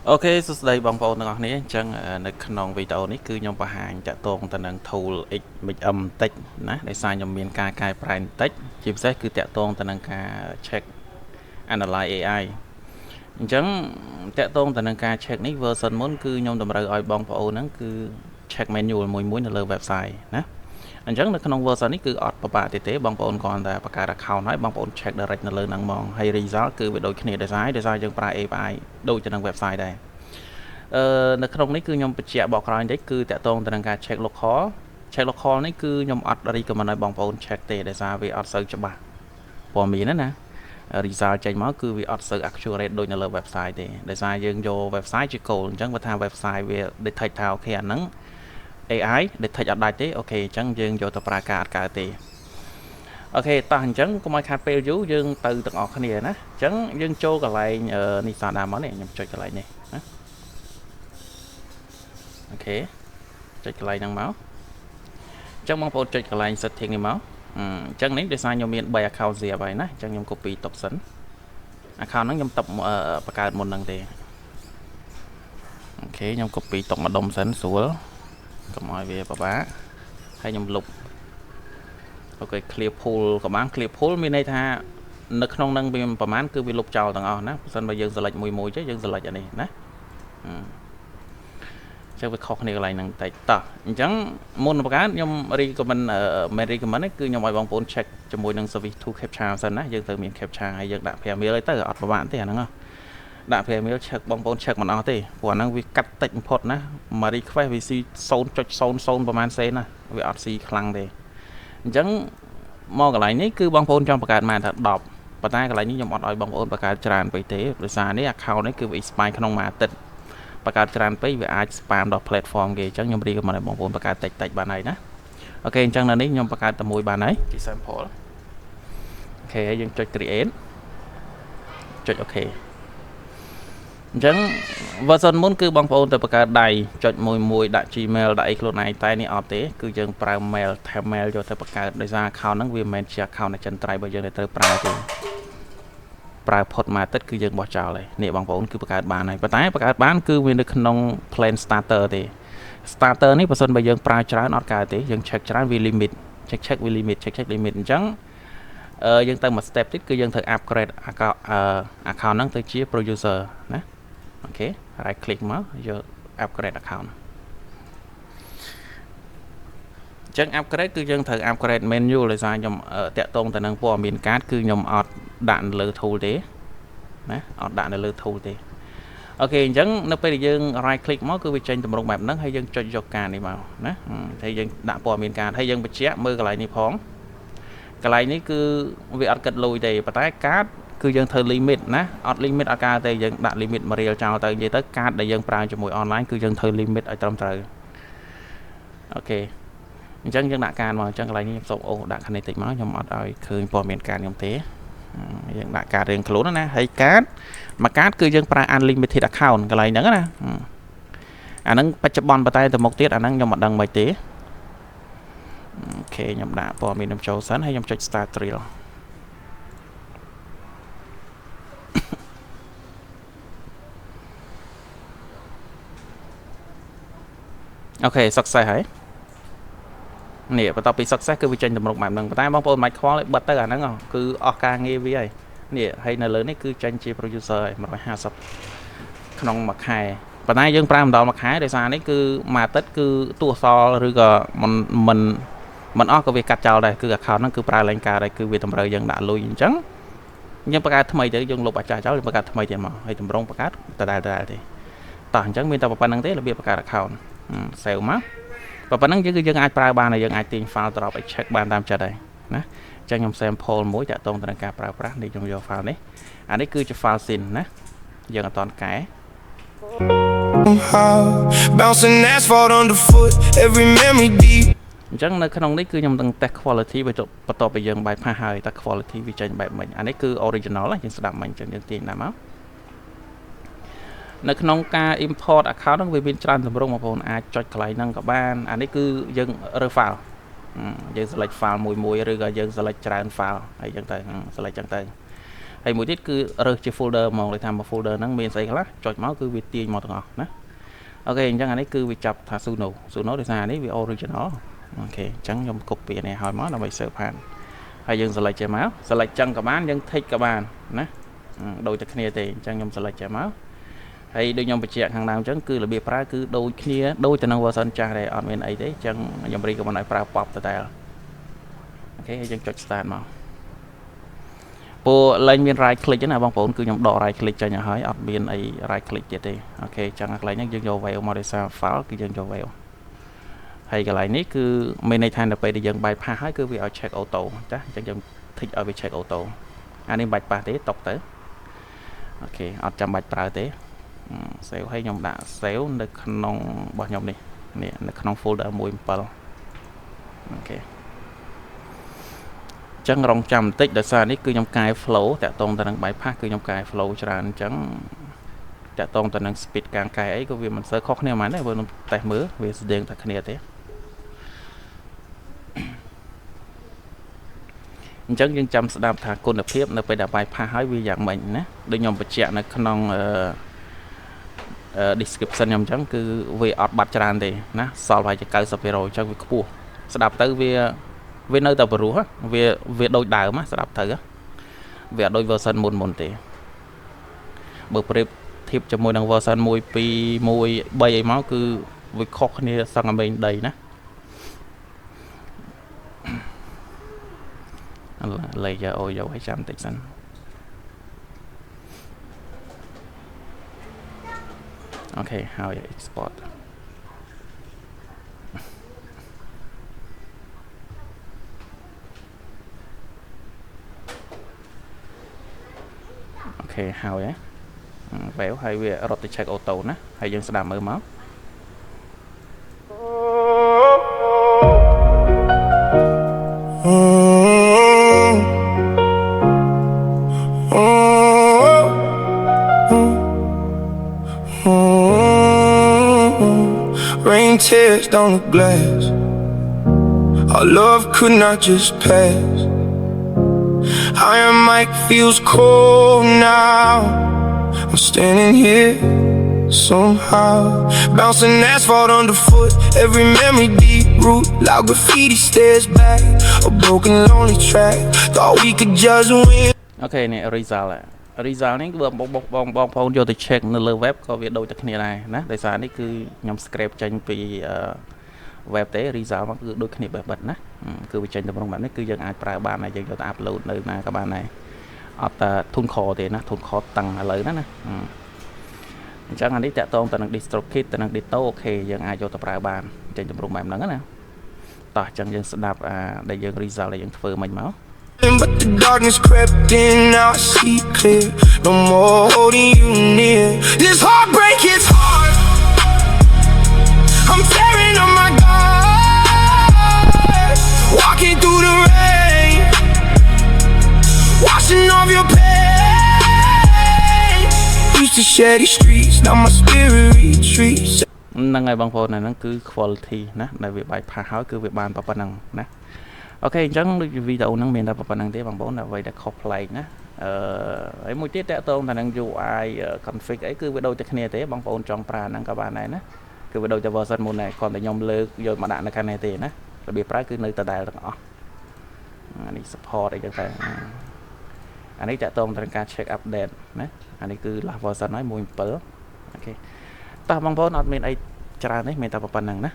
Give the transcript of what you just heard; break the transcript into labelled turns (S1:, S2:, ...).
S1: អូខេសួស្តីបងប្អូនទាំងអស់គ្នាអញ្ចឹងនៅក្នុងវីដេអូនេះគឺខ្ញុំបង្ហាញតាក់ទងទៅនឹង tool XMM បន្តិចណាដោយសារខ្ញុំមានការកែប្រែបន្តិចជាពិសេសគឺតាក់ទងទៅនឹងការ check analyze AI អញ្ចឹងតាក់ទងទៅនឹងការ check នេះ version មុនគឺខ្ញុំតម្រូវឲ្យបងប្អូនហ្នឹងគឺ check manual មួយនៅលើ website ណាអញ្ចឹងនៅក្នុង version នេះគឺអត់ពិបាកទេបងប្អូនគ្រាន់តែបង្កើត account ហើយបងប្អូន check direct នៅលើហ្នឹងហ្មងហើយ result គឺវាដូចគ្នាដោយសារយើងប្រើ API ដូចទៅនឹង website ដែរនៅក្នុងនេះគឺខ្ញុំបញ្ជាក់បកក្រោយបន្តិចគឺតាក់ទងទៅនឹងការ check local នេះគឺខ្ញុំអត់ recommend ឲ្យបងប្អូន check ទេដោយសារវាអត់សូវច្បាស់ព័ត៌មានណា result ចេញមកគឺវាអត់សូវ accurate ដូចនៅលើ website ទេដោយសារយើងយក website ជា goal អញ្ចឹងបើថា website វា detect ថាអូខេអាហ្នឹង AI detect អត់ដាច់ទេអូខេអញ្ចឹងយើងយកទៅប្រើការអត់កើតទេអូខេតោះអញ្ចឹងកុំឲ្យខាតពេលយូរយើងទៅទាំងអស់គ្នាណាអញ្ចឹងយើងចូលកន្លែងនេះសាដាមកនេះខ្ញុំចុចកន្លែងនេះណាអូខេចុចកន្លែងហ្នឹងមកអញ្ចឹងបងប្អូនចុចកន្លែង setting នេះមកអញ្ចឹងនេះដោយសារខ្ញុំមាន3 account ស្រាប់ហើយណាអញ្ចឹងខ្ញុំ copy ទុកសិន account ហ្នឹងខ្ញុំទុកបង្កើតមុនហ្នឹងទេអូខេខ្ញុំ copy ទុកម្ដុំសិនស្រួលកុំឲ្យវាពិបាកហើយខ្ញុំលុបអូខេ clear pool ក៏បាន clear pool មានន័យថានៅក្នុងហ្នឹងវាប្រហែលគឺវាលុបចោលទាំងអស់ណាបើសិនបើយើង select មួយទេយើង select អានេះណាចឹងវាខុសគ្នាកន្លែងហ្នឹងតិចតោះអញ្ចឹងមុនបង្កើតខ្ញុំ recommend មិន recommend គឺខ្ញុំឲ្យបងប្អូន check ជាមួយនឹង service to captcha សិនណាយើងត្រូវមាន captcha ហើយយើងដាក់ premier ឲ្យទៅអត់ពិបាកទេអាហ្នឹងដាក់ premier check បងប្អូន check មិនអស់ទេព្រោះអាហ្នឹងវាកាត់តិចបំផុតណាមក request វាស៊ី 0.00 ប្រហែលសេនណាវាអត់ស៊ីខ្លាំងទេអញ្ចឹងមកកន្លែងនេះគឺបងប្អូនចង់បង្កើតមកថា10ប៉ុន្តែកន្លែងនេះខ្ញុំអត់ឲ្យបងប្អូនបង្កើតច្រើនពេកទេដោយសារនេះ account នេះគឺវា expire ក្នុងមួយអាទិត្យបង្កើតច្រើនពេកវាអាច spam ដល់ platform គេអញ្ចឹងខ្ញុំរីកមកឲ្យបងប្អូនបង្កើតតិចបានហើយណាអូខេអញ្ចឹងនៅនេះខ្ញុំបង្កើតតែមួយបានហើយជា sample អូខេហើយយើងចុច create ចុច OK អញ្ចឹង version មុនគឺបងប្អូនទៅបង្កើតដៃចុចមួយដាក់ Gmail ដាក់អីខ្លួនឯងតែនេះអត់ទេគឺយើងប្រើ mail tab mail យកទៅបង្កើតដោយសារ account ហ្នឹងវាមិនមែនជា account អចិន្ត្រៃយ៍របស់យើងត្រូវប្រើទេប្រើផុតមួយអាទិត្យគឺយើងបោះចោលហើយនេះបងប្អូនគឺបង្កើតបានហើយប៉ុន្តែបង្កើតបានគឺវានៅក្នុង plan starter ទេ starter នេះបើសិនបើយើងប្រើច្រើនអត់កើតទេយើង check ច្រើនវា limit check វា limit check limit អញ្ចឹងយើងទៅមួយ step ទៀតគឺយើងត្រូវ upgrade account ហ្នឹងទៅជា pro user ណាអូខេ right click មកយក upgrade account អញ្ចឹង upgrade គឺយើងត្រូវ upgrade menu ដោយសារខ្ញុំតាក់ទងទៅនឹងព័ត៌មានកាតគឺខ្ញុំអត់ដាក់នៅលើ tool ទេណាអត់ដាក់នៅលើ tool ទេអូខេអញ្ចឹងនៅពេលដែលយើង right click មកគឺវាចេញទម្រង់បែបហ្នឹងហើយយើងចុចយកការនេះមកណាហើយយើងដាក់ព័ត៌មានកាតហើយយើងបញ្ជាក់មើលកន្លែងនេះផងកន្លែងនេះគឺវាអត់គិតលុយទេប៉ុន្តែកាតគឺយើងធ្វើ limit ណាអត់ limit អត់កើតទេយើងដាក់ limit មួយរៀលចោលទៅនិយាយទៅកាតដែលយើងប្រើជាមួយ online គឺយើងធ្វើ limit ឲ្យត្រឹមត្រូវអូខេអញ្ចឹងយើងដាក់ការមកអញ្ចឹងកន្លែងនេះខ្ញុំសូមអូសដាក់ខាងនេះតិចមកខ្ញុំអត់ឲ្យឃើញព័ត៌មានការខ្ញុំទេយើងដាក់ការរៀងខ្លួនណាហើយកាតមួយកាតគឺយើងប្រើ unlimited account កន្លែងហ្នឹងណាអាហ្នឹងបច្ចុប្បន្នប៉ុន្តែទៅមុខទៀតអាហ្នឹងខ្ញុំមិនដឹងមិនទេអូខេខ្ញុំដាក់ព័ត៌មានខ្ញុំចូលសិនហើយខ្ញុំចុច start trial អូខេ success ហើយនេះបន្ទាប់ពី success គឺវាចេញទម្រង់បែបហ្នឹងប៉ុន្តែបងប្អូនមិនខ្វល់ឲ្យបិទទៅអាហ្នឹងគឺអស់ការងារវាហើយនេះហើយនៅលើនេះគឺចេញជា producer ហើយ150ក្នុងមួយខែប៉ុន្តែយើងប្រើម្ដងមួយខែដោយសារនេះគឺមួយអាទិត្យគឺទោះសល់ឬក៏មិនអស់ក៏វាកាត់ចោលដែរគឺ account ហ្នឹងគឺប្រើឡើងការដែរគឺវាតម្រូវយើងដាក់លុយអញ្ចឹងយើងបង្កើតថ្មីទៅយើងលុបអាចារ្យចោលយើងបង្កើតថ្មីទៀតមកហើយតម្រង់បង្កើតដដែលទេតោះអញ្ចឹងមានតែប៉ុណ្្នឹងទេរបៀបបង្កើត account save មកប៉ុណ្្នឹងយើងអាចប្រើបានហើយយើងអាចទាញ file drop ឲ្យ check បានតាមចិត្តហើយណាអញ្ចឹងខ្ញុំ sample មួយតាក់ទងទៅនឹងការប្រើប្រាស់នេះខ្ញុំយក file នេះអានេះគឺជា file sin ណាយើងអត់តន់កែ bouncing asphalt underfoot every memory deep អញ្ចឹងនៅក្នុងនេះគឺខ្ញុំនឹង test quality បន្ទាប់ពីយើងបែបផាសហើយតើ quality វាចេញបែបម៉េចអានេះគឺ original យើងស្ដាប់មិញអញ្ចឹងយើងទាញដាក់មកនៅក្នុងការ import account ហ្នឹងវាមានច្រើនទម្រង់បងប្អូនអាចចុចកន្លែងហ្នឹងក៏បានអានេះគឺយើងរើស file យើង select file មួយឬក៏យើង select ច្រើន file ហើយអញ្ចឹងទៅ select អញ្ចឹងទៅ ហើយមួយទៀតគឺរើសជា folder ហ្មងដូចថាមក folder ហ្នឹងមានស្អីខ្លះចុចមកគឺវាទាញមកទាំងអស់ណាអូខេអញ្ចឹងអានេះគឺវាចាប់ថា sudo ដោយសារនេះវា original អូខេអញ្ចឹងខ្ញុំ copy នេះឲ្យមកដើម្បី save បានហើយយើង select ចេញមក select ចឹងក៏បានយើង tick ក៏បានណាដូចតែគ្នាទេអញ្ចឹងខ្ញុំ select ចេញមកហើយដូចខ្ញុំបញ្ជាក់ខាងដើមអញ្ចឹងគឺរបៀបប្រើគឺដូចគ្នាដូចទៅនឹង version ចាស់ដែរអត់មានអីទេអញ្ចឹងខ្ញុំ recommend ឲ្យប្រើ pop ទៅតែអូខេហើយយើងចុច start មកពួកឡើងមាន right click ណាបងប្អូនគឺខ្ញុំដក right click ចេញឲ្យហើយអត់មានអី right click ទៀតទេអូខេអញ្ចឹងអាកន្លែងហ្នឹងយើងយក file មកដោយសារ file គឺយើងយក file ហើយកន្លែងនេះគឺមានន័យថាដល់ពេលដែលយើង bypass ហើយគឺវាឲ្យ check auto ចាអញ្ចឹងយើង tick ឲ្យវា check auto អានេះមិនបាច់ប៉ះទេតុកទៅអូខេអត់ចាំបាច់ប្រើទេ save ឲ្យខ្ញុំដាក់ save នៅក្នុងរបស់ខ្ញុំនេះនៅក្នុង folder 17អូខេចឹងរងចាំបន្តិចដោយសារនេះគឺខ្ញុំកែ flow តាក់ទងទៅនឹង bypass គឺខ្ញុំកែ flow ច្រើនអញ្ចឹងតាក់ទងទៅនឹង speed ការកែអីក៏វាមិនសូវខុសគ្នាហ្មងដែរបើខ្ញុំតេស្តមើលវាស្តៀងតែគ្នាទេអញ្ចឹងយើងចាំស្ដាប់ថាគុណភាពនៅពេលដែល bypass ហើយវាយ៉ាងម៉េចណាដូចខ្ញុំបញ្ជាក់នៅក្នុងdescription ខ្ញុំអញ្ចឹងគឺវាអត់បាត់ច្រើនទេណាសល់ប្រហែលជា 90% អញ្ចឹងវាខ្ពស់ស្ដាប់ទៅវានៅតែបរោះវាដូចដើមស្ដាប់ទៅវាអត់ដូច version មុនទេបើប្រៀបធៀបជាមួយនឹង version 1 2 1 3អីមកគឺវាខុសគ្នាសឹងតែមេងដីណាlayer អូយកឲ្យចាំបន្តិចសិនអូខេហើយ export អូខេហើយWell ហើយវារត់ទៅ check auto ណាហើយយើងស្ដាប់មើលមក
S2: Rain tears down the glass. Our love could not just pass. Iron mic feels cold now. I'm standing here somehow, bouncing asphalt underfoot. Every memory deep root, loud graffiti stares back. A broken lonely track. Thought we could just win.
S1: Okay, នេះ result នេះបើបងប្អូនយកទៅ check នៅលើ web ក៏វាដូចតែគ្នាដែរណាដោយសារនេះគឺខ្ញុំ scrape ចេញពី web ទេ result មកគឺដូចគ្នាបែបណាគឺវាចេញតម្រងបែបនេះគឺយើងអាចប្រើបានហើយយើងយកទៅ upload នៅណាក៏បានដែរអត់តែធុនខទេណាធុនខតាំងឥឡូវណាអញ្ចឹងអានេះតាក់ទងទៅនឹង DistroKid ទៅនឹង Ditto អូខេយើងអាចយកទៅប្រើបានចេញតម្រងបែបហ្នឹងណាតោះអញ្ចឹងយើងស្ដាប់ដែលយើង result ដែលយើងធ្វើមិញមក
S2: But the darkness crept in, now I see clear. No more holding you near. This heartbreak is hard. I'm tearing up my guard. Walking through the rain, washing off your pain. Used to share these streets, now my spirit retreats.
S1: ហ្នឹងហើយបងប្អូនហ្នឹងគឺ quality ណាដែលវាបាយផាសហើយគឺវាបានប៉ុណ្ណឹងណាអូខេអញ្ចឹងដូចវីដេអូហ្នឹងមានតែប៉ុណ្្នឹងទេបងប្អូនអ្វីដែលខុសប្លែកណាហើយមួយទៀតតកតងទៅនឹង UI config អីគឺវាដូចតែគ្នាទេបងប្អូនចង់ប្រើហ្នឹងក៏បានដែរណាគឺវាដូចតែ version មុនដែរគ្រាន់តែខ្ញុំលើកយកមកដាក់នៅខាងនេះទេណារបៀបប្រើគឺនៅដដែលទាំងអស់អានេះ support អីចឹងតែអានេះតកតងទៅនឹងការ check update ណាអានេះគឺ last version ហើយ 1.7 អូខេតោះបងប្អូនអត់មានអីច្រើនទេមានតែប៉ុណ្្នឹងណា